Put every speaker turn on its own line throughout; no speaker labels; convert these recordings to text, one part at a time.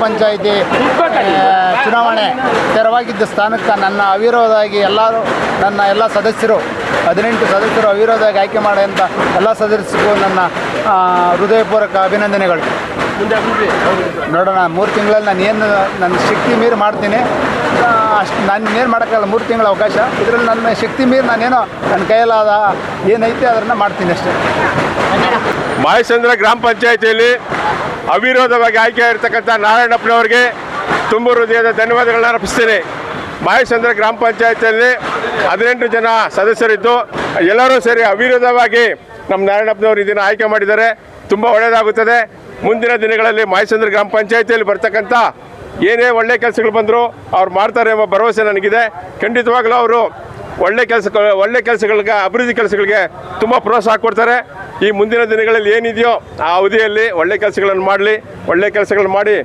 ಪಂಚಾಯಿತಿ ಚುನಾವಣೆ ತೆರವಾಗಿದ್ದ ಸ್ಥಾನಕ್ಕೆ ನನ್ನ ಅವಿರೋಧವಾಗಿ ಎಲ್ಲ ಸದಸ್ಯರು 18 ಸದಸ್ಯರು ಅವಿರೋಧವಾಗಿ ಆಯ್ಕೆ ಮಾಡೋಂಥ ಎಲ್ಲ ಸದಸ್ಯರಿಗೂ ನನ್ನ ಹೃದಯಪೂರ್ವಕ ಅಭಿನಂದನೆಗಳು. ನೋಡೋಣ, 3 ತಿಂಗಳಲ್ಲಿ ನನ್ನ ಶಕ್ತಿ ಮೀರಿ ಮಾಡ್ತೀನಿ. ಅಷ್ಟು ನಾನು ಇನ್ನೇನು ಮಾಡೋಕ್ಕಾಗಲ್ಲ, 3 ತಿಂಗಳ ಅವಕಾಶ. ಇದರಲ್ಲಿ ನನ್ನ ಶಕ್ತಿ ಮೀರಿ ನಾನೇನೋ ನನ್ನ ಕೈಯಲ್ಲಾದ ಏನೈತೆ ಅದನ್ನು ಮಾಡ್ತೀನಿ ಅಷ್ಟೇ.
ಮಾಯಸಂದ್ರ ಗ್ರಾಮ ಪಂಚಾಯಿತಿಯಲ್ಲಿ ಅವಿರೋಧವಾಗಿ ಆಯ್ಕೆ ಆಗಿರ್ತಕ್ಕಂಥ ನಾರಾಯಣಪ್ಪನವರಿಗೆ ತುಂಬ ಹೃದಯದ ಧನ್ಯವಾದಗಳನ್ನ ಅರ್ಪಿಸ್ತೀನಿ. ಮಾಯಸಂದ್ರ ಗ್ರಾಮ ಪಂಚಾಯಿತಿಯಲ್ಲಿ 18 ಜನ ಸದಸ್ಯರಿದ್ದು ಎಲ್ಲರೂ ಸೇರಿ ಅವಿರೋಧವಾಗಿ ನಮ್ಮ ನಾರಾಯಣಪ್ಪನವರು ಇದನ್ನು ಆಯ್ಕೆ ಮಾಡಿದ್ದಾರೆ. ತುಂಬ ಒಳ್ಳೆಯದಾಗುತ್ತದೆ. ಮುಂದಿನ ದಿನಗಳಲ್ಲಿ ಮಾಯಸಂದ್ರ ಗ್ರಾಮ ಪಂಚಾಯಿತಿಯಲ್ಲಿ ಬರ್ತಕ್ಕಂಥ ಏನೇ ಒಳ್ಳೆ ಕೆಲಸಗಳು ಬಂದರೂ ಅವ್ರು ಮಾಡ್ತಾರೆ ಎಂಬ ಭರವಸೆ ನನಗಿದೆ. ಖಂಡಿತವಾಗಲೂ ಅವರು ಒಳ್ಳೆ ಕೆಲಸಗಳಿಗೆ ಅಭಿವೃದ್ಧಿ ಕೆಲಸಗಳಿಗೆ ತುಂಬ ಪ್ರೋತ್ಸಾಹ ಕೊಡ್ತಾರೆ. ಈ ಮುಂದಿನ ದಿನಗಳಲ್ಲಿ ಏನಿದೆಯೋ ಆ ಅವಧಿಯಲ್ಲಿ ಒಳ್ಳೆ ಕೆಲಸಗಳನ್ನು ಮಾಡಲಿ, ಒಳ್ಳೆ ಕೆಲಸಗಳನ್ನು ಮಾಡಿ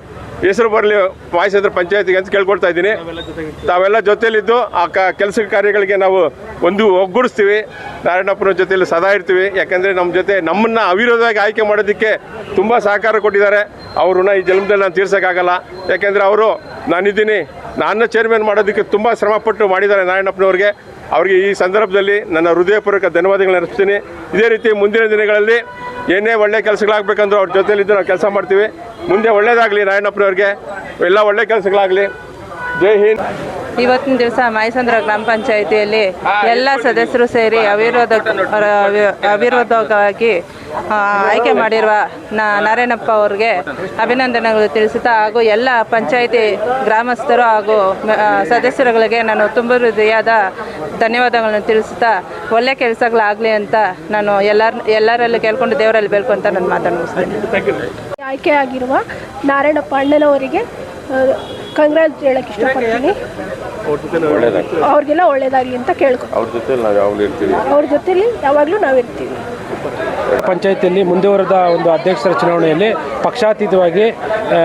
ಹೆಸರು ಬರಲಿ ಮಾಯಸಂದ್ರ ಪಂಚಾಯತಿಗೆ ಅಂತ ಕೇಳ್ಕೊಳ್ತಾ ಇದ್ದೀನಿ. ತಾವೆಲ್ಲ ಜೊತೆಯಲ್ಲಿದ್ದು ಆ ಕೆಲಸ ಕಾರ್ಯಗಳಿಗೆ ನಾವು ಒಗ್ಗೂಡಿಸ್ತೀವಿ. ನಾರಾಯಣಪ್ಪನ ಜೊತೆಯಲ್ಲಿ ಸದಾ ಇರ್ತೀವಿ. ಯಾಕೆಂದರೆ ನಮ್ಮ ಜೊತೆ ನಮ್ಮನ್ನು ಅವಿರೋಧವಾಗಿ ಆಯ್ಕೆ ಮಾಡೋದಕ್ಕೆ ತುಂಬ ಸಹಕಾರ ಕೊಟ್ಟಿದ್ದಾರೆ. ಅವ್ರನ್ನ ಈ ಜನ್ಮದಲ್ಲಿ ನಾನು ತೀರ್ಸೋಕ್ಕಾಗಲ್ಲ. ಯಾಕೆಂದರೆ ಅವರು ನಾನಿದ್ದೀನಿ, ನನ್ನ ಚೇರ್ಮನ್ ಮಾಡೋದಕ್ಕೆ ತುಂಬ ಶ್ರಮಪಟ್ಟು ಮಾಡಿದ್ದಾರೆ ನಾರಾಯಣಪ್ಪನವ್ರಿಗೆ. ಅವರಿಗೆ ಈ ಸಂದರ್ಭದಲ್ಲಿ ನನ್ನ ಹೃದಯಪೂರ್ವಕ ಧನ್ಯವಾದಗಳನ್ನ ಅರ್ಪಿಸ್ತೀನಿ. ಇದೇ ರೀತಿ ಮುಂದಿನ ದಿನಗಳಲ್ಲಿ ಏನೇ ಒಳ್ಳೆ ಕೆಲಸಗಳಾಗಬೇಕಂದ್ರೂ ಅವ್ರ ಜೊತೆಯಲ್ಲಿದ್ದು ನಾವು ಕೆಲಸ ಮಾಡ್ತೀವಿ. ಮುಂದೆ ಒಳ್ಳೇದಾಗಲಿ ನಾರಾಯಣಪ್ಪನವ್ರಿಗೆ, ಎಲ್ಲ ಒಳ್ಳೆ ಕೆಲಸಗಳಾಗಲಿ. ಜೈ ಹಿಂದ್.
ಇವತ್ತಿನ ದಿವಸ ಮಾಯಸಂದ್ರ ಗ್ರಾಮ ಪಂಚಾಯಿತಿಯಲ್ಲಿ ಎಲ್ಲ ಸದಸ್ಯರು ಸೇರಿ ಅವಿರೋಧವಾಗಿ ಆಯ್ಕೆ ಮಾಡಿರುವ ನಾರಾಯಣಪ್ಪ ಅವ್ರಿಗೆ ಅಭಿನಂದನೆಗಳು ತಿಳಿಸುತ್ತಾ, ಹಾಗೂ ಎಲ್ಲ ಪಂಚಾಯಿತಿ ಗ್ರಾಮಸ್ಥರು ಹಾಗೂ ಸದಸ್ಯರುಗಳಿಗೆ ನಾನು ತುಂಬ ಹೃದಯದ ಧನ್ಯವಾದಗಳನ್ನು ತಿಳಿಸುತ್ತಾ, ಒಳ್ಳೆ ಕೆಲಸಗಳಾಗಲಿ ಅಂತ ನಾನು ಎಲ್ಲರಲ್ಲೂ ಕೇಳ್ಕೊಂಡು ದೇವರಲ್ಲಿ ಬೇಡ್ಕೊಂತ ನಾನು ಮಾತನಾಡ್ತೀನಿ.
ಆಯ್ಕೆಯಾಗಿರುವ ನಾರಾಯಣಪ್ಪ ಅಣ್ಣನವರಿಗೆ ಕಂಗ್ರಾಟ್ಸ್ ಹೇಳಕ್ಕೆ ಇಷ್ಟಪಡ್ತೀನಿ. ಅವ್ರಿಗೆಲ್ಲ ಒಳ್ಳೇದಾಗಲಿ ಅಂತ ಕೇಳ್ಕೊ. ಅವ್ರ ಜೊತೆಲಿ ಯಾವಾಗಲೂ ನಾವಿರ್ತೀವಿ.
ಪಂಚಾಯತಿಯಲ್ಲಿ ಮುಂದುವರೆದ ಒಂದು ಅಧ್ಯಕ್ಷರ ಚುನಾವಣೆಯಲ್ಲಿ ಪಕ್ಷಾತೀತವಾಗಿ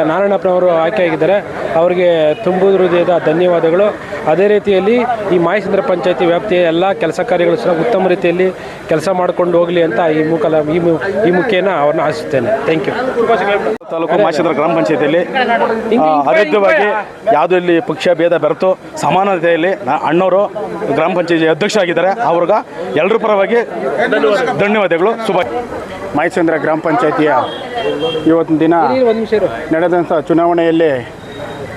ನಾರಾಯಣಪ್ಪನವರು ಆಯ್ಕೆಯಾಗಿದ್ದಾರೆ. ಅವರಿಗೆ ತುಂಬ ಹೃದಯದ ಧನ್ಯವಾದಗಳು. ಅದೇ ರೀತಿಯಲ್ಲಿ ಈ ಮಾಯಸಂದ್ರ ಪಂಚಾಯತಿ ವ್ಯಾಪ್ತಿಯ ಎಲ್ಲ ಕೆಲಸ ಕಾರ್ಯಗಳು ಸಹ ಉತ್ತಮ ರೀತಿಯಲ್ಲಿ ಕೆಲಸ ಮಾಡಿಕೊಂಡು ಹೋಗಲಿ ಅಂತ ಈ ಮುಖೇನ ಅವ್ರನ್ನ ಆಶಿಸ್ತೇನೆ. Thank you.
ತಾಲೂಕು ಮಾಯಸಂದ್ರ ಗ್ರಾಮ ಪಂಚಾಯತಿಯಲ್ಲಿ ಅವಿರೋಧವಾಗಿ ಯಾವುದೂ ಇಲ್ಲಿ ಪಕ್ಷ ಭೇದ ಬೆರೆತು ಸಮಾನತೆಯಲ್ಲಿ ಅಣ್ಣವರು ಗ್ರಾಮ ಪಂಚಾಯತಿ ಅಧ್ಯಕ್ಷ ಆಗಿದ್ದಾರೆ. ಅವ್ರಿಗೆ ಎಲ್ಲರ ಪರವಾಗಿ ಧನ್ಯವಾದಗಳು. ಶುಭ. ಮಾಯಸಂದ್ರ ಗ್ರಾಮ ಪಂಚಾಯತಿಯ ಇವತ್ತಿನ ದಿನ ನಡೆದಂಥ ಚುನಾವಣೆಯಲ್ಲಿ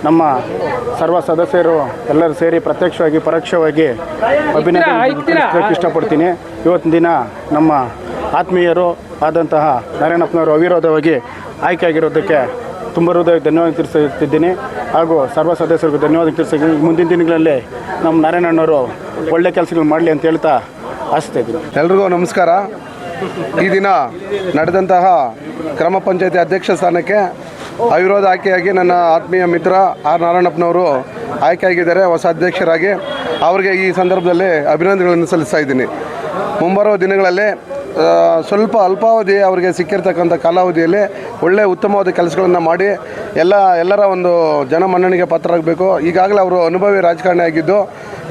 ನಮ್ಮ ಸರ್ವ ಸದಸ್ಯರು ಎಲ್ಲರೂ ಸೇರಿ ಪ್ರತ್ಯಕ್ಷವಾಗಿ ಪರೋಕ್ಷವಾಗಿ ಅಭಿನಂದನೆ ಇಷ್ಟಪಡ್ತೀನಿ. ಇವತ್ತಿನ ದಿನ ನಮ್ಮ ಆತ್ಮೀಯರು ಆದಂತಹ ನಾರಾಯಣಪ್ಪನವರು ಅವಿರೋಧವಾಗಿ ಆಯ್ಕೆ ಆಗಿರೋದಕ್ಕೆ ತುಂಬ ಹೃದಯ ಧನ್ಯವಾದ ತಿಳಿಸುತ್ತಿದ್ದೀನಿ. ಹಾಗೂ ಸರ್ವ ಸದಸ್ಯರಿಗೂ ಧನ್ಯವಾದ ತಿಳಿಸಿದ್ದೀನಿ. ಮುಂದಿನ ದಿನಗಳಲ್ಲಿ ನಮ್ಮ ನಾರಾಯಣಣ್ಣವರು ಒಳ್ಳೆ ಕೆಲಸಗಳು ಮಾಡಲಿ ಅಂತ ಹೇಳ್ತಾ ಆಶಿಸ್ತಾ ಇದ್ದೀನಿ.
ಎಲ್ರಿಗೂ ನಮಸ್ಕಾರ. ಈ ದಿನ ನಡೆದಂತಹ ಗ್ರಾಮ ಪಂಚಾಯತಿ ಅಧ್ಯಕ್ಷ ಸ್ಥಾನಕ್ಕೆ ಅವಿರೋಧ ಆಯ್ಕೆಯಾಗಿ ನನ್ನ ಆತ್ಮೀಯ ಮಿತ್ರ ಆರ್ ನಾರಾಯಣಪ್ಪನವರು ಆಯ್ಕೆಯಾಗಿದ್ದಾರೆ ಹೊಸ ಅಧ್ಯಕ್ಷರಾಗಿ. ಅವರಿಗೆ ಈ ಸಂದರ್ಭದಲ್ಲಿ ಅಭಿನಂದನೆಗಳನ್ನು ಸಲ್ಲಿಸ್ತಾ ಇದ್ದೀನಿ. ಮುಂಬರುವ ದಿನಗಳಲ್ಲಿ ಸ್ವಲ್ಪ ಅಲ್ಪಾವಧಿ ಅವರಿಗೆ ಸಿಕ್ಕಿರ್ತಕ್ಕಂಥ ಕಾಲಾವಧಿಯಲ್ಲಿ ಒಳ್ಳೆಯ ಉತ್ತಮವಾದ ಕೆಲಸಗಳನ್ನು ಮಾಡಿ ಎಲ್ಲರ ಒಂದು ಜನಮನ್ನಣೆಗೆ ಪಾತ್ರರಾಗಬೇಕು. ಈಗಾಗಲೇ ಅವರು ಅನುಭವಿ ರಾಜಕಾರಣಿ ಆಗಿದ್ದು,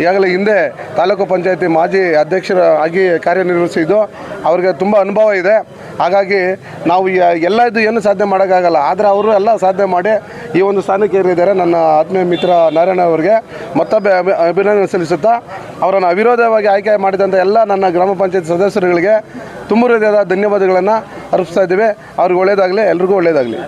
ಈಗಾಗಲೇ ಹಿಂದೆ ತಾಲೂಕು ಪಂಚಾಯತಿ ಮಾಜಿ ಅಧ್ಯಕ್ಷರಾಗಿ ಕಾರ್ಯನಿರ್ವಹಿಸಿದ್ದು ಅವ್ರಿಗೆ ತುಂಬ ಅನುಭವ ಇದೆ. ಹಾಗಾಗಿ ನಾವು ಎಲ್ಲದು ಏನು ಸಾಧನೆ ಮಾಡೋಕ್ಕಾಗಲ್ಲ, ಆದರೆ ಅವರು ಎಲ್ಲ ಸಾಧನೆ ಮಾಡಿ ಈ ಒಂದು ಸ್ಥಾನಕ್ಕೆ ಏರಿದ್ದಾರೆ. ನನ್ನ ಆತ್ಮೀಯ ಮಿತ್ರ ನಾರಾಯಣ ಅವರಿಗೆ ಮತ್ತೊಬ್ಬ ಅಭಿನಂದನೆ ಸಲ್ಲಿಸುತ್ತಾ, ಅವರನ್ನು ಅವಿರೋಧವಾಗಿ ಆಯ್ಕೆ ಮಾಡಿದಂಥ ಎಲ್ಲ ನನ್ನ ಗ್ರಾಮ ಪಂಚಾಯತ್ ಸದಸ್ಯರುಗಳಿಗೆ ತುಂಬ ಹೃದಯದ ಧನ್ಯವಾದಗಳನ್ನು ಅರ್ಪಿಸ್ತಾ ಇದ್ದೀವಿ. ಅವ್ರಿಗೆ ಒಳ್ಳೆಯದಾಗಲಿ, ಎಲ್ರಿಗೂ ಒಳ್ಳೆಯದಾಗಲಿ.